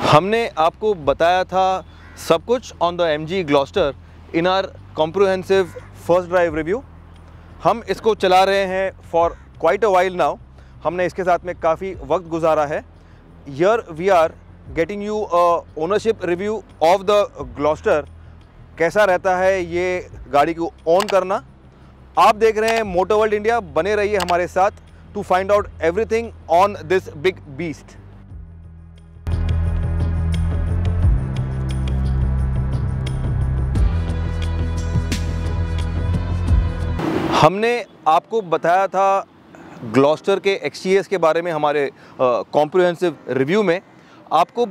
हमने आपको बताया था सब कुछ on the MG Gloster in our comprehensive first drive review. हम इसको चला रहे हैं for quite a while now. हमने इसके साथ में काफ़ी वक्त गुजारा है। Here we are getting you ownership review of the Gloster. कैसा रहता है ये गाड़ी को ओन करना। आप देख रहे हैं मोटर वर्ल्ड इंडिया। बने रहिए हमारे साथ to find out everything on this big beast. हमने आपको बताया था ग्लॉस्टर के XTS के बारे में हमारे कॉम्प्रिहेंसिव रिव्यू में। आपको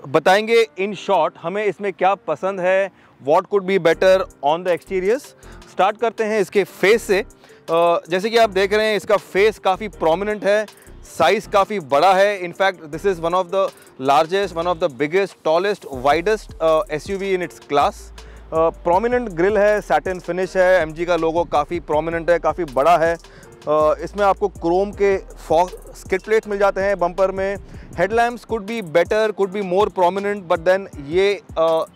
बताएंगे इन शॉर्ट हमें इसमें क्या पसंद है, what could be better on the exteriors. Start करते हैं इसके फेस से। जैसे कि आप देख रहे हैं इसका फेस काफ़ी प्रोमिनेंट है, साइज़ काफ़ी बड़ा है। In fact this is one of the largest, one of the biggest, tallest, widest SUV in its class. Prominent grill है, सैटिन फिनिश है, MG का लोगो काफ़ी प्रोमिनेंट है, काफ़ी बड़ा है। इसमें आपको क्रोम के फॉग स्किड प्लेट्स मिल जाते हैं बम्पर में। Headlamps could be better, could be more prominent, but then ये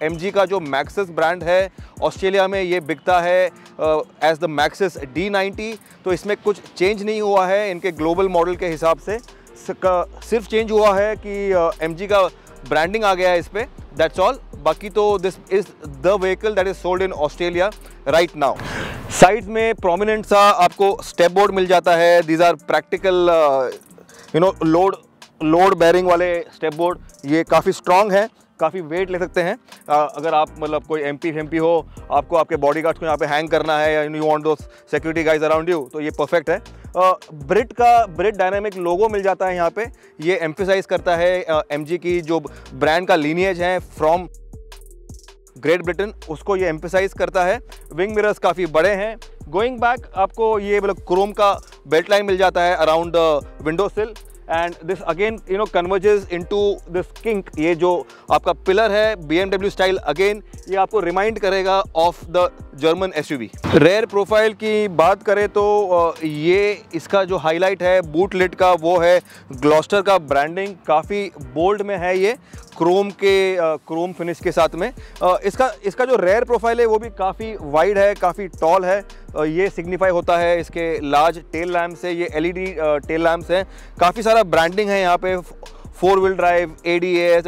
MG का जो मैक्सिस ब्रांड है ऑस्ट्रेलिया में ये बिकता है एज द मैक्सिस D90। तो इसमें कुछ चेंज नहीं हुआ है इनके ग्लोबल मॉडल के हिसाब से। सिर्फ चेंज हुआ है कि MG का ब्रांडिंग आ गया है इस पर, दैट्स ऑल। बाकी तो this is the vehicle that is sold in Australia right now. Side में प्रोमिनेंट सा आपको स्टेप बोर्ड मिल जाता है। These are practical load bearing वाले स्टेप बोर्ड। ये काफ़ी स्ट्रॉन्ग है, काफ़ी वेट ले सकते हैं। अगर आप मतलब कोई MP हो, आपको आपके बॉडीगार्ड्स को यहाँ पे हैंग करना है या you want those security guys around you, तो ये परफेक्ट है। ब्रिट डायनामिक लोगो मिल जाता है यहाँ पे। ये एम्फेसाइज करता है MG की जो ब्रांड का लीनिएज है फ्रॉम ग्रेट ब्रिटेन, उसको ये एम्फेसाइज करता है। विंग मिरर्स काफ़ी बड़े हैं। गोइंग बैक आपको ये मतलब क्रोम का बेल्ट लाइन मिल जाता है अराउंड द विंडो सिल। And this again converges into this kink. ये जो आपका पिलर है BMW स्टाइल, अगेन ये आपको रिमाइंड करेगा of the German SUV। Rare profile की बात करें तो ये इसका जो हाईलाइट है बूट लिड का वो है ग्लॉस्टर का ब्रांडिंग। काफ़ी बोल्ड में है ये, क्रोम फिनिश के साथ में। इसका जो रेयर प्रोफाइल है वो भी काफ़ी वाइड है, काफ़ी टॉल है। ये सिग्निफाई होता है इसके लार्ज टेल लैम्प से। ये LED टेल लैम्प्स हैं। काफ़ी सारा ब्रांडिंग है यहाँ पे, 4-wheel drive, ADAS,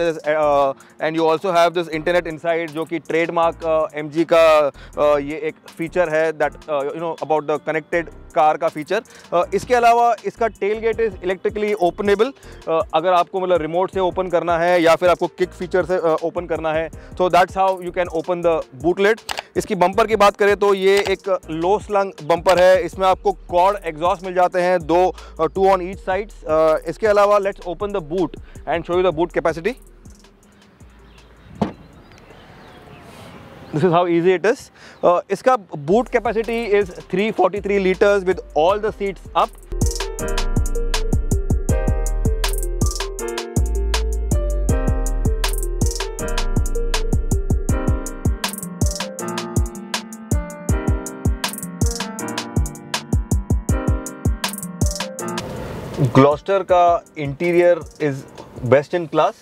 and you also have this internet inside जो कि ट्रेडमार्क MG का ये एक फीचर है that about the connected car का फीचर। इसके अलावा इसका tail gate is electrically openable. अगर आपको मतलब रिमोट से ओपन करना है या फिर आपको किक फीचर से ओपन करना है, तो that's how you can open the boot lid. इसकी बम्पर की बात करें तो ये एक लो स्लंग बम्पर है। इसमें आपको क्वाड एग्जॉस्ट मिल जाते हैं, 2 ऑन ईच साइड्स। इसके अलावा let's open the boot and show you the boot capacity. This is how easy it is. इसका boot capacity is 343 liters with all the seats up. Gloster का interior is best in class.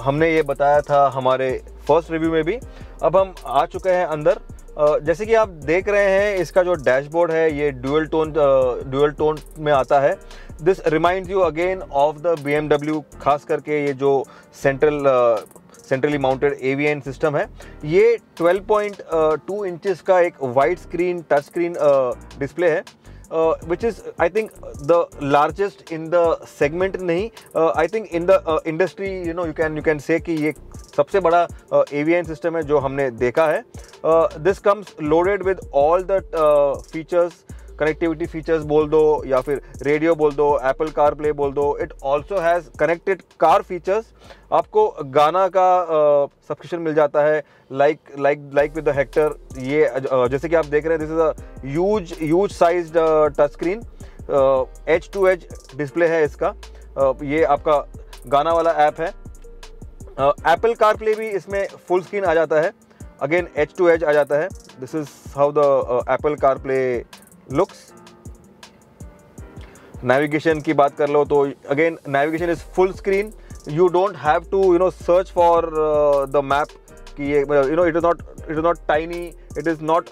हमने ये बताया था हमारे first review में भी। अब हम आ चुके हैं अंदर। जैसे कि आप देख रहे हैं इसका जो डैशबोर्ड है ये ड्यूअल टोन में आता है। This reminds you again of the BMW, खास करके ये जो सेंट्रली माउंटेड AVN सिस्टम है। ये 12.2 इंचेस का एक wide screen touch screen display है, which is I think the largest in the segment नहीं, I think in the industry you can say कि ये सबसे बड़ा AVN सिस्टम है जो हमने देखा है। This comes loaded with all the features, connectivity features बोल दो या फिर रेडियो बोल दो, एप्पल कार प्ले बोल दो। It also has connected car features. आपको गाना का सब्सक्रिप्शन मिल जाता है लाइक विद द हेक्टर। ये जैसे कि आप देख रहे हैं, this is a huge sized touch screen, edge to edge display है इसका। ये आपका गाना वाला ऐप है। एप्पल कार प्ले भी इसमें फुल स्क्रीन आ जाता है, अगेन एज टू एज आ जाता है। This is how the Apple car play looks. Navigation की बात कर लो तो again navigation is full screen you don't have to search for the map कि ये it is not tiny, it is not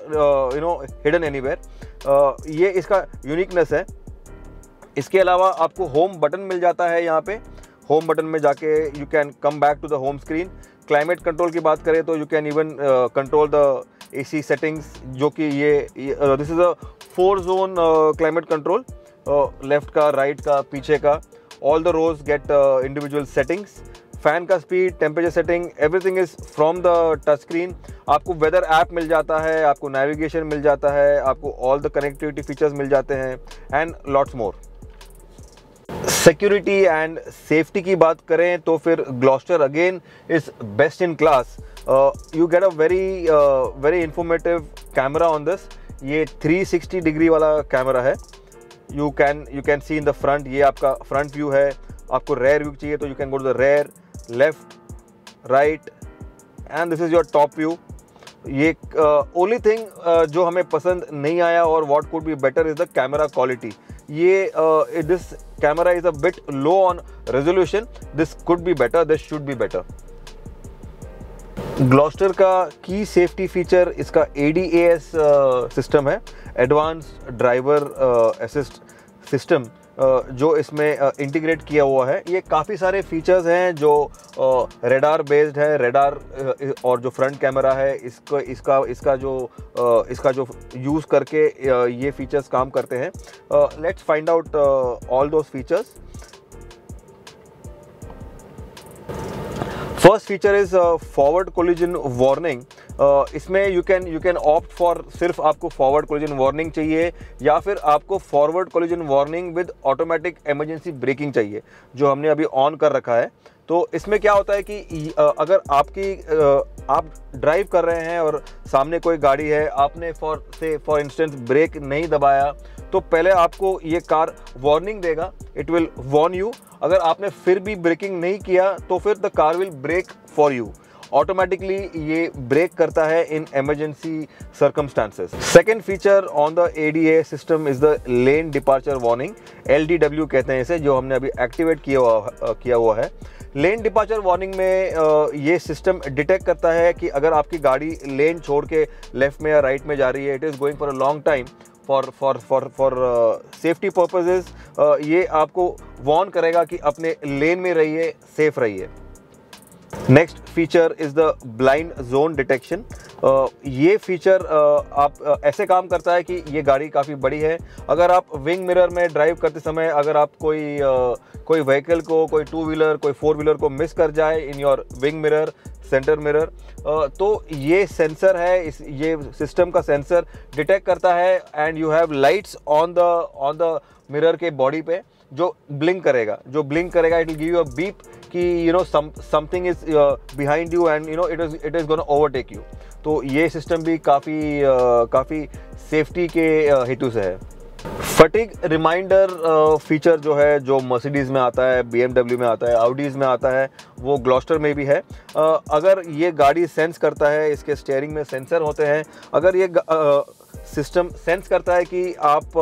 hidden anywhere. ये इसका uniqueness है. इसके अलावा आपको होम बटन मिल जाता है. यहाँ पे होम बटन में जाके you can come back to the home screen. Climate control की बात करें तो you can even control the AC settings, जो कि ये this is a 4 zone climate control. Left का, राइट का, पीछे का, all the rows get individual settings. Fan का speed, temperature setting, everything is from the touch screen. आपको weather app मिल जाता है, आपको नेविगेशन मिल जाता है, आपको ऑल द कनेक्टिविटी फीचर्स मिल जाते हैं and lots more. Security and safety की बात करें तो फिर Gloster again is best in class. You get a very informative camera on this. ये 360 डिग्री वाला कैमरा है. You can see in the front. ये आपका फ्रंट व्यू है. आपको रेयर व्यू चाहिए तो you can go to the rear, left, right and this is your top view. ये ओनली थिंग जो हमें पसंद नहीं आया और what could be better is the camera quality. ये this camera is a bit low on resolution. This could be better, this should be better. Gloster का की सेफ्टी फीचर इसका ADAS सिस्टम है, एडवांस्ड ड्राइवर असिस्ट सिस्टम, जो इसमें integrate किया हुआ है. ये काफ़ी सारे फीचर्स हैं जो रेडार बेस्ड है. रेडार और जो फ्रंट कैमरा है इसका जो यूज़ करके ये फीचर्स काम करते हैं. Let's find out all those features. First feature is forward collision warning. इसमें यू कैन ऑप्ट फॉर सिर्फ आपको फॉरवर्ड कोलिजन वार्निंग चाहिए या फिर आपको forward collision warning with automatic emergency breaking चाहिए, जो हमने अभी ऑन कर रखा है. तो इसमें क्या होता है कि अगर आप ड्राइव कर रहे हैं और सामने कोई गाड़ी है, आपने फॉर इंस्टेंस ब्रेक नहीं दबाया, तो पहले आपको ये कार वार्निंग देगा. It will warn you. अगर आपने फिर भी ब्रेकिंग नहीं किया तो फिर the car will brake for you. Automatically ये ब्रेक करता है in emergency circumstances. Second feature on the ADA system is the lane departure warning. LDW कहते हैं इसे, जो हमने अभी एक्टिवेट किया हुआ है. लेन डिपार्चर वार्निंग में ये सिस्टम डिटेक्ट करता है कि अगर आपकी गाड़ी लेन छोड़ के लेफ्ट में या राइट में जा रही है, it is going for a long time, for safety purposes, ये आपको वार्न करेगा कि अपने लेन में रहिए, सेफ रहिए. Next feature is the blind zone detection. ये फीचर आप ऐसे काम करता है कि ये गाड़ी काफ़ी बड़ी है. अगर आप विंग मिरर में ड्राइव करते समय अगर आप कोई व्हीकल को, कोई 2 व्हीलर, कोई 4 व्हीलर को मिस कर जाए in your wing mirror, centre mirror, तो ये सेंसर है, ये सिस्टम का सेंसर डिटेक्ट करता है and you have lights on the mirror के बॉडी पे जो ब्लिंक करेगा. It will give you a beep कि something is behind you and it is gonna overtake you. तो ये सिस्टम भी काफ़ी सेफ्टी के हेतु से है. फटीग रिमाइंडर फीचर जो है, जो मर्सिडीज़ में आता है, BMW में आता है, ऑडीज़ में आता है, वो ग्लॉस्टर में भी है. अगर ये गाड़ी सेंस करता है, इसके स्टीयरिंग में सेंसर होते हैं, अगर ये सिस्टम सेंस करता है कि आप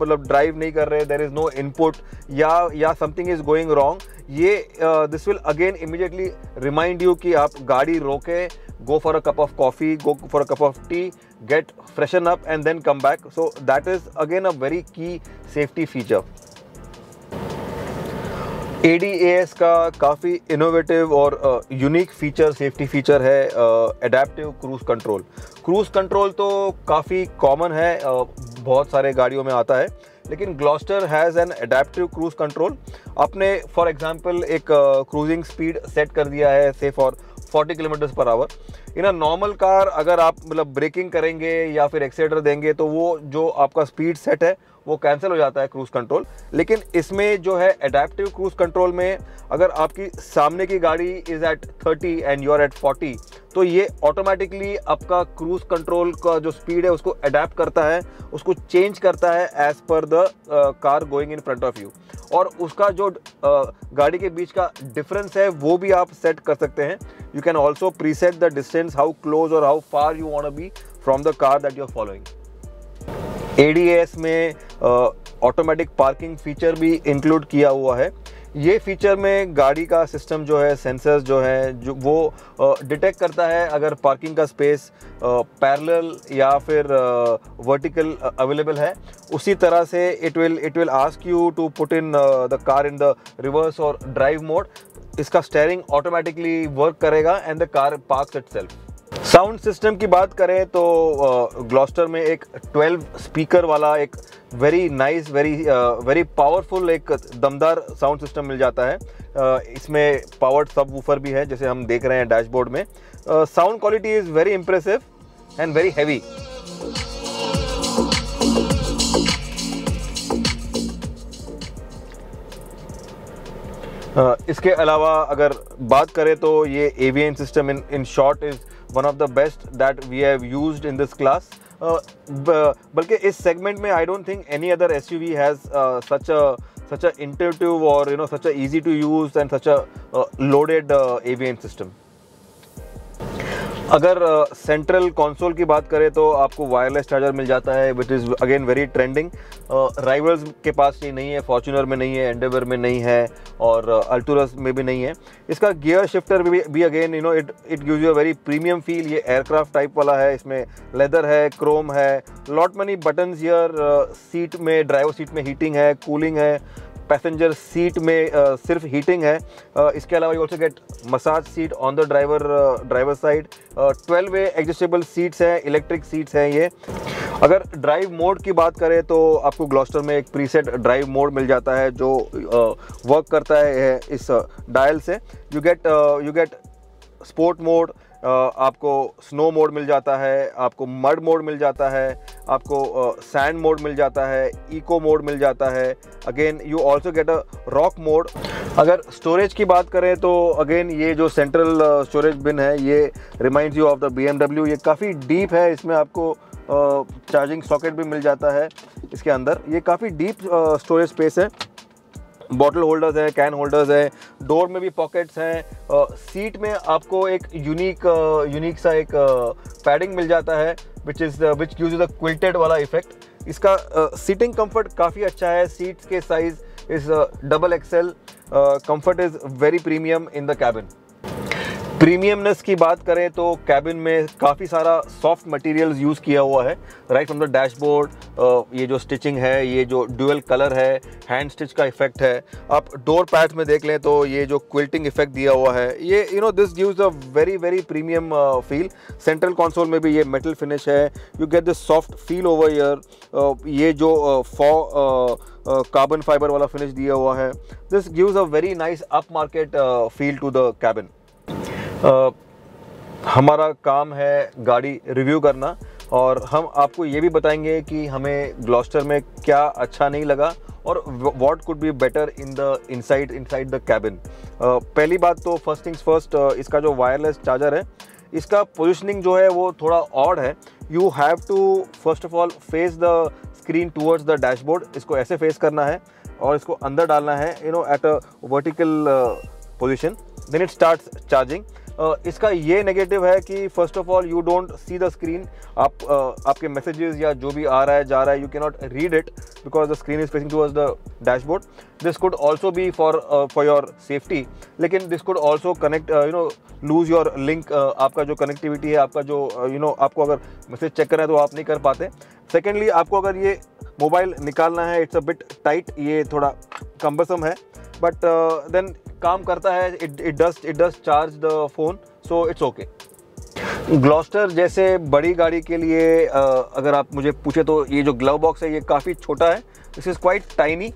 मतलब ड्राइव नहीं कर रहे, देयर इज़ नो इनपुट या समथिंग इज़ गोइंग रॉन्ग, ये this will again immediately remind you कि आप गाड़ी रोके, go for a cup of coffee, go for a cup of tea, get freshen up and then come back. So that is again a very key safety feature. ADAS का काफ़ी innovative और unique feature, safety feature है adaptive cruise control. Cruise control तो काफ़ी common है, बहुत सारे गाड़ियों में आता है, लेकिन Gloster has an adaptive cruise control. आपने फॉर एग्जांपल एक क्रूजिंग स्पीड सेट कर दिया है, say for 40 kilometre per hour. In a normal car अगर आप मतलब ब्रेकिंग करेंगे या फिर एक्सीलरेटर देंगे तो वो जो आपका स्पीड सेट है वो कैंसिल हो जाता है क्रूज़ कंट्रोल. लेकिन इसमें जो है एडेप्टिव क्रूज़ कंट्रोल में अगर आपकी सामने की गाड़ी is at 30 and you are at 40, तो ये ऑटोमेटिकली आपका क्रूज़ कंट्रोल का जो स्पीड है उसको अडेप्ट करता है, उसको चेंज करता है as per the car going in front of you. और उसका जो गाड़ी के बीच का डिफरेंस है वो भी आप सेट कर सकते हैं. You can also preset the distance, how close और how far you want to be from the car that you are following. ADAS में ऑटोमेटिक पार्किंग फीचर भी इंक्लूड किया हुआ है. ये फीचर में गाड़ी का सिस्टम जो है, सेंसर्स जो है, जो वो डिटेक्ट करता है अगर पार्किंग का स्पेस पैरेलल या फिर वर्टिकल अवेलेबल है। उसी तरह से it will ask you to put in the car in the reverse और ड्राइव मोड। इसका स्टीयरिंग ऑटोमेटिकली वर्क करेगा and the car parks itself. Sound system की बात करें तो ग्लॉस्टर में एक 12 स्पीकर वाला एक वेरी नाइस, वेरी पावरफुल, एक दमदार साउंड सिस्टम मिल जाता है। इसमें पावर्ड सबवूफर भी है जैसे हम देख रहे हैं डैशबोर्ड में। Sound quality is very impressive and very heavy. इसके अलावा अगर बात करें तो ये AVN system in short is one of the best that we have used in this class. बल्कि इस सेगमेंट में I don't think any other SUV has such a intuitive or such a easy to use and such a loaded AVN system. अगर central console की बात करें तो आपको wireless charger मिल जाता है which is again very trending. Rivals के पास ये नहीं है, फॉर्च्यूनर में नहीं है, एंडेवर में नहीं है और अल्टूरस में भी नहीं है। इसका गियर शिफ्टर भी again it gives you a very premium feel. ये एयरक्राफ्ट टाइप वाला है, इसमें लेदर है, क्रोम है, lot money buttons here. Seat में, ड्राइवर सीट में हीटिंग है, कूलिंग है, पैसेंजर सीट में सिर्फ हीटिंग है। इसके अलावा you also get massage seat on the driver side. 12 way adjustable seats हैं, इलेक्ट्रिक सीट्स हैं ये। अगर ड्राइव मोड की बात करें तो आपको ग्लॉस्टर में एक प्रीसेट ड्राइव मोड मिल जाता है जो वर्क करता है इस डायल से। यू गेट स्पोर्ट मोड, आपको स्नो मोड मिल जाता है, आपको मड मोड मिल जाता है, आपको सैंड मोड मिल जाता है, इको मोड मिल जाता है। Again you also get a rock mode. अगर स्टोरेज की बात करें तो अगेन ये जो सेंट्रल स्टोरेज बिन है ये reminds you of the BMW। ये काफ़ी डीप है, इसमें आपको चार्जिंग सॉकेट भी मिल जाता है इसके अंदर। ये काफ़ी डीप स्टोरेज स्पेस है। बॉटल होल्डर्स हैं, कैन होल्डर्स हैं, डोर में भी पॉकेट्स हैं। सीट में आपको एक यूनिक सा एक पैडिंग मिल जाता है which gives you the quilted वाला इफेक्ट। इसका सीटिंग कंफर्ट काफ़ी अच्छा है। सीट्स के size is double XL। Comfort is very premium in the cabin. Premiumness की बात करें तो कैबिन में काफ़ी सारा सॉफ्ट मटेरियल्स यूज़ किया हुआ है, राइट फ्रॉम द डैशबोर्ड। ये जो स्टिचिंग है, ये जो ड्यूअल कलर है, हैंड स्टिच का इफेक्ट है। आप डोर पैड्स में देख लें तो ये जो क्विल्टिंग इफेक्ट दिया हुआ है, ये this gives a very premium feel. Central console में भी ये मेटल फिनिश है, you get this soft feel over here. ये जो कार्बन फाइबर वाला फिनिश दिया हुआ है, this gives a very nice up market feel to the cabin. हमारा काम है गाड़ी रिव्यू करना और हम आपको ये भी बताएंगे कि हमें ग्लॉस्टर में क्या अच्छा नहीं लगा और what could be better in the inside the cabin. पहली बात तो फर्स्ट थिंग्स फर्स्ट, इसका जो वायरलेस चार्जर है इसका पोजिशनिंग जो है वो थोड़ा ऑड है। You have to first of all face the screen towards the dashboard. इसको ऐसे फेस करना है और इसको अंदर डालना है at a vertical position, then it starts charging. इसका ये नेगेटिव है कि first of all you don't see the screen. आपके मैसेजेस या जो भी आ रहा है जा रहा है, you can not read it because the screen is facing towards the dashboard. This could also be for your safety, लेकिन this could also connect lose your link. आपका जो कनेक्टिविटी है, आपका जो आपको अगर मैसेज चेक करना है तो आप नहीं कर पाते। सेकेंडली, आपको अगर ये मोबाइल निकालना है, इट्स अ बिट टाइट, ये थोड़ा कम्बरसम है, बट देन काम करता है। It does charge the phone, so it's okay. Gloster जैसे बड़ी गाड़ी के लिए अगर आप मुझे पूछे तो ये जो ग्लव बॉक्स है ये काफ़ी छोटा है। This is quite tiny.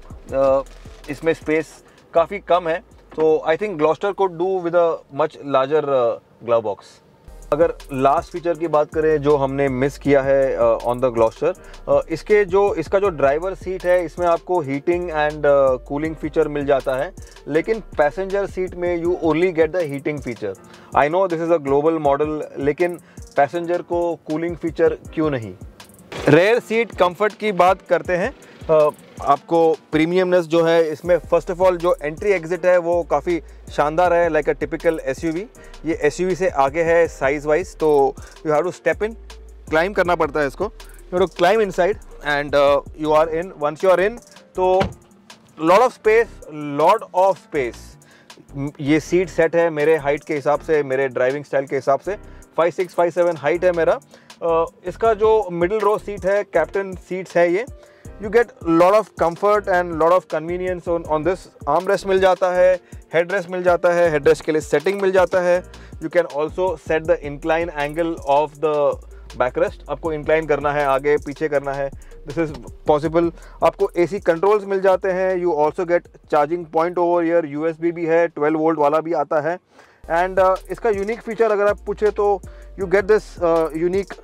इसमें स्पेस काफ़ी कम है, तो I think Gloster could do with a much larger glove box. अगर लास्ट फीचर की बात करें जो हमने मिस किया है ऑन द ग्लॉस्टर, इसका जो ड्राइवर सीट है इसमें आपको हीटिंग एंड कूलिंग फीचर मिल जाता है, लेकिन पैसेंजर सीट में you only get the heating feature. I know this is a global model, लेकिन पैसेंजर को कूलिंग फीचर क्यों नहीं। रेयर सीट कंफर्ट की बात करते हैं। आपको प्रीमियमनेस जो है इसमें फर्स्ट ऑफ ऑल जो एंट्री एग्जिट है वो काफ़ी शानदार है, लाइक अ टिपिकल SUV। ये SUV से आगे है साइज वाइज, तो you have to step in, climb करना पड़ता है इसको। You have to climb inside and you are in. Once you are in तो लॉट ऑफ स्पेस। ये सीट सेट है मेरे हाइट के हिसाब से, मेरे ड्राइविंग स्टाइल के हिसाब से। 5'6", 5'7" हाइट है मेरा। इसका जो मिडिल रो सीट है, कैप्टन सीट्स है ये। You get lot of comfort and lot of convenience on this. Armrest मिल जाता है, हेड रेस्ट मिल जाता है, हेड रेस्ट के लिए सेटिंग मिल जाता है। You can also set the incline angle of the back rest. आपको इंक्लाइन करना है, आगे पीछे करना है, दिस इज पॉसिबल। आपको AC कंट्रोल्स मिल जाते हैं। You also get charging point over year, USB भी है, 12 वोल्ट वाला भी आता है। एंड इसका यूनिक फीचर अगर आप पूछे तो you get this unique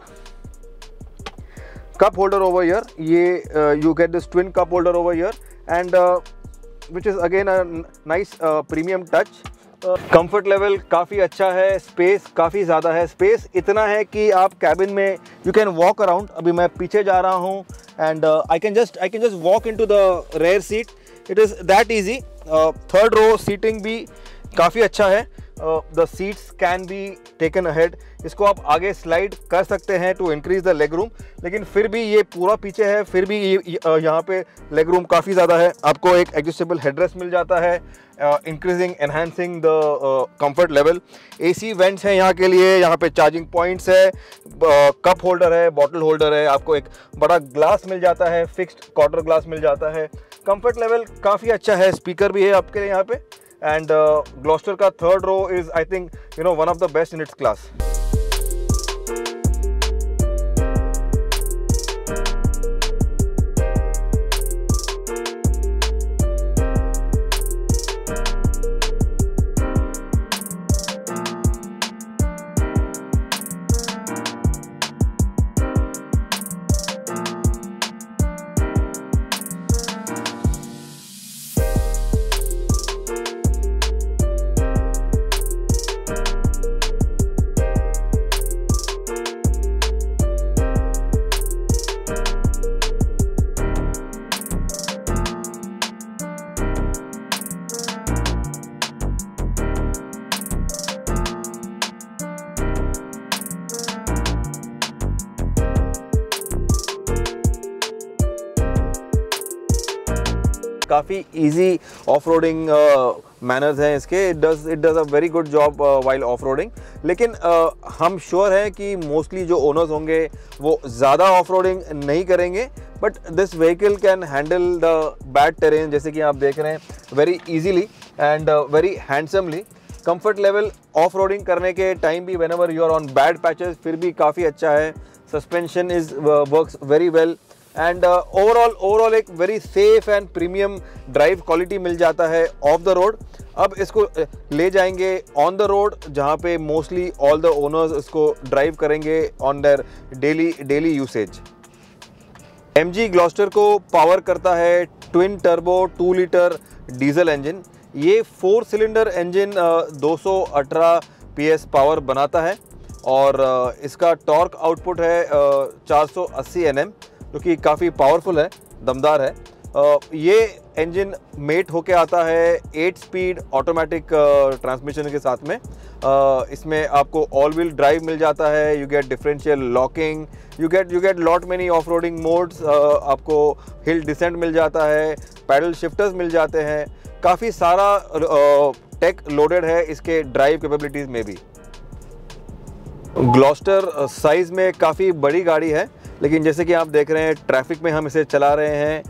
cup holder over here. ये you get this twin cup holder over here and which is again a nice premium touch. Comfort level काफ़ी अच्छा है, स्पेस काफ़ी ज़्यादा है। स्पेस इतना है कि आप कैबिन में यू कैन वॉक अराउंड। अभी मैं पीछे जा रहा हूँ and I can just walk into the rear seat. It is that easy. Third row seating भी काफ़ी अच्छा है। The seats can be taken ahead. इसको आप आगे स्लाइड कर सकते हैं to increase the leg room, लेकिन फिर भी ये पूरा पीछे है, फिर भी यहाँ पे लेग रूम काफ़ी ज़्यादा है। आपको एक एडजस्टेबल हेडरेस्ट मिल जाता है, increasing enhancing the comfort level. AC vents हैं यहाँ के लिए, यहाँ पे चार्जिंग पॉइंट्स है, कप होल्डर है, बॉटल होल्डर है। आपको एक बड़ा ग्लास मिल जाता है, फिक्स्ड क्वार्टर ग्लास मिल जाता है। कंफर्ट लेवल काफ़ी अच्छा है। स्पीकर भी है आपके लिए यहाँ पे। एंड ग्लॉस्टर का third row is I think one of the best in its class. काफ़ी इजी ऑफ रोडिंग मैनर्स हैं इसके। It does a very good job while off roading. लेकिन हम श्योर हैं कि मोस्टली जो ओनर्स होंगे वो ज़्यादा ऑफ रोडिंग नहीं करेंगे, but this vehicle can handle the bad terrain, जैसे कि आप देख रहे हैं, very easily and very handsomely. Comfort level off roading करने के टाइम भी whenever you are on bad patches फिर भी काफ़ी अच्छा है। Suspension is works very well and overall एक very safe and premium drive quality मिल जाता है ऑफ द रोड। अब इसको ले जाएंगे ऑन द रोड, जहाँ पे मोस्टली ऑल द ओनर्स इसको ड्राइव करेंगे on their daily usage. MG Gloster को पावर करता है twin turbo 2 litre diesel engine. ये 4 सिलेंडर इंजन 218 PS पावर बनाता है और इसका टॉर्क आउटपुट है 480 Nm, जो कि काफ़ी पावरफुल है, दमदार है। ये इंजन मेट होके आता है 8 स्पीड ऑटोमेटिक ट्रांसमिशन के साथ में। इसमें आपको ऑल व्हील ड्राइव मिल जाता है, you gate differential locking, you get lot many off roading modes, आपको हिल डिसेंट मिल जाता है, पैडल शिफ्टर्स मिल जाते हैं। काफ़ी सारा टेक लोडेड है इसके ड्राइव कैपेबिलिटीज़ में भी। ग्लॉस्टर साइज़ में काफ़ी बड़ी गाड़ी है, लेकिन जैसे कि आप देख रहे हैं ट्रैफिक में हम इसे चला रहे हैं।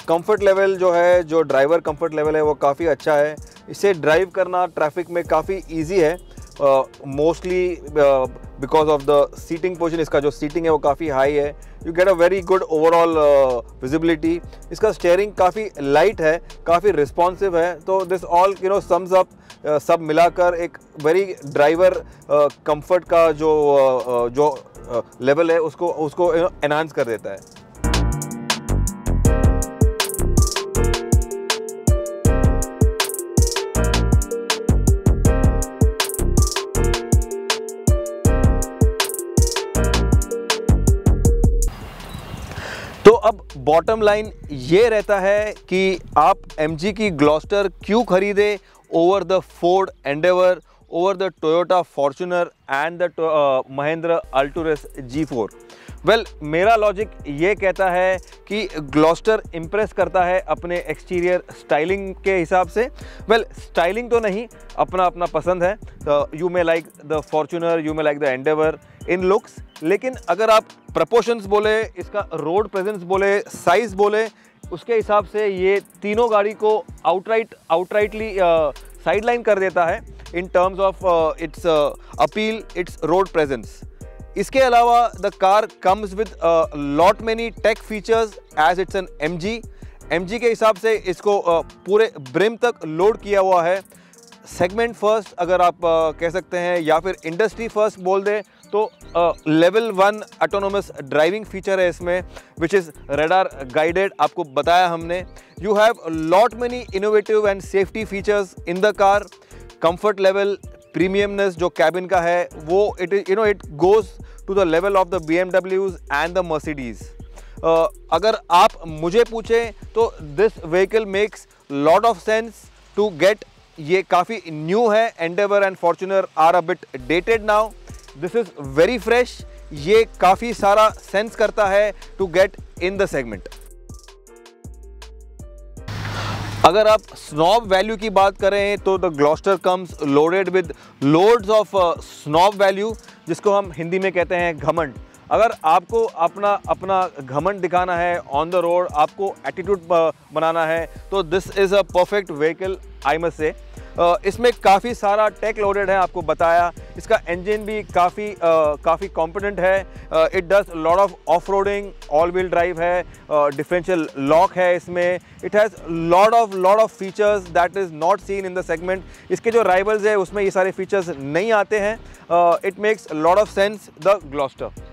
कंफर्ट लेवल जो है, जो ड्राइवर कंफर्ट लेवल है वो काफ़ी अच्छा है। इसे ड्राइव करना ट्रैफिक में काफ़ी इजी है, mostly because of the seating position. इसका जो सीटिंग है वो काफ़ी हाई है, you get a very good overall visibility. इसका स्टीयरिंग काफ़ी लाइट है, काफ़ी रिस्पॉन्सिव है। तो दिस ऑल सम्स अप, सब मिलाकर एक वेरी ड्राइवर कंफर्ट का जो लेवल है उसको एनहांस कर देता है। तो अब बॉटम लाइन ये रहता है कि आप MG की ग्लॉस्टर क्यों खरीदे over the Ford Endeavour, over the Toyota Fortuner and the Mahindra Alturas G4? Well मेरा लॉजिक ये कहता है कि ग्लॉस्टर इम्प्रेस करता है अपने एक्सटीरियर स्टाइलिंग के हिसाब से। वेल स्टाइलिंग तो नहीं, अपना अपना पसंद है। You may like the Fortuner, you may like the Endeavour in looks, लेकिन अगर आप प्रपोर्शंस बोले, इसका रोड प्रेजेंस बोले, साइज़ बोले, उसके हिसाब से ये तीनों गाड़ी को आउटराइटली साइडलाइन कर देता है in terms of its appeal, its road presence. इसके अलावा the car comes with lot many tech features as it's an MG के हिसाब से इसको पूरे ब्रिम तक लोड किया हुआ है। सेगमेंट फर्स्ट अगर आप कह सकते हैं, या फिर इंडस्ट्री फर्स्ट बोल दें तो लेवल 1 ऑटोनोमस ड्राइविंग फीचर है इसमें, विच इज़ रेडार गाइडेड, आपको बताया हमने। You have lot many innovative and safety features in the car. Comfort level, premiumness जो कैबिन का है वो it goes to the level of the BMWs and the Mercedes। अगर आप मुझे पूछें तो this vehicle makes lot of sense to get. ये काफ़ी न्यू है, Endeavour and Fortuner are a bit dated now, this is very fresh. ये काफ़ी सारा सेंस करता है to get in the segment. अगर आप स्नॉब वैल्यू की बात करें तो the Gloster comes loaded with loads of snob value, जिसको हम हिंदी में कहते हैं घमंड। अगर आपको अपना घमंड दिखाना है ऑन द रोड, आपको एटीट्यूड बनाना है, तो this is a perfect vehicle I must say. इसमें काफ़ी सारा टेक लोडेड है, आपको बताया। इसका इंजन भी काफ़ी कॉम्पिटेंट है। It does lot of off roading, all wheel drive है, डिफरेंशियल लॉक है इसमें। It has lot of features that is not seen in the segment. इसके जो राइवल्स है उसमें ये सारे फीचर्स नहीं आते हैं। It makes lot of sense the Gloster.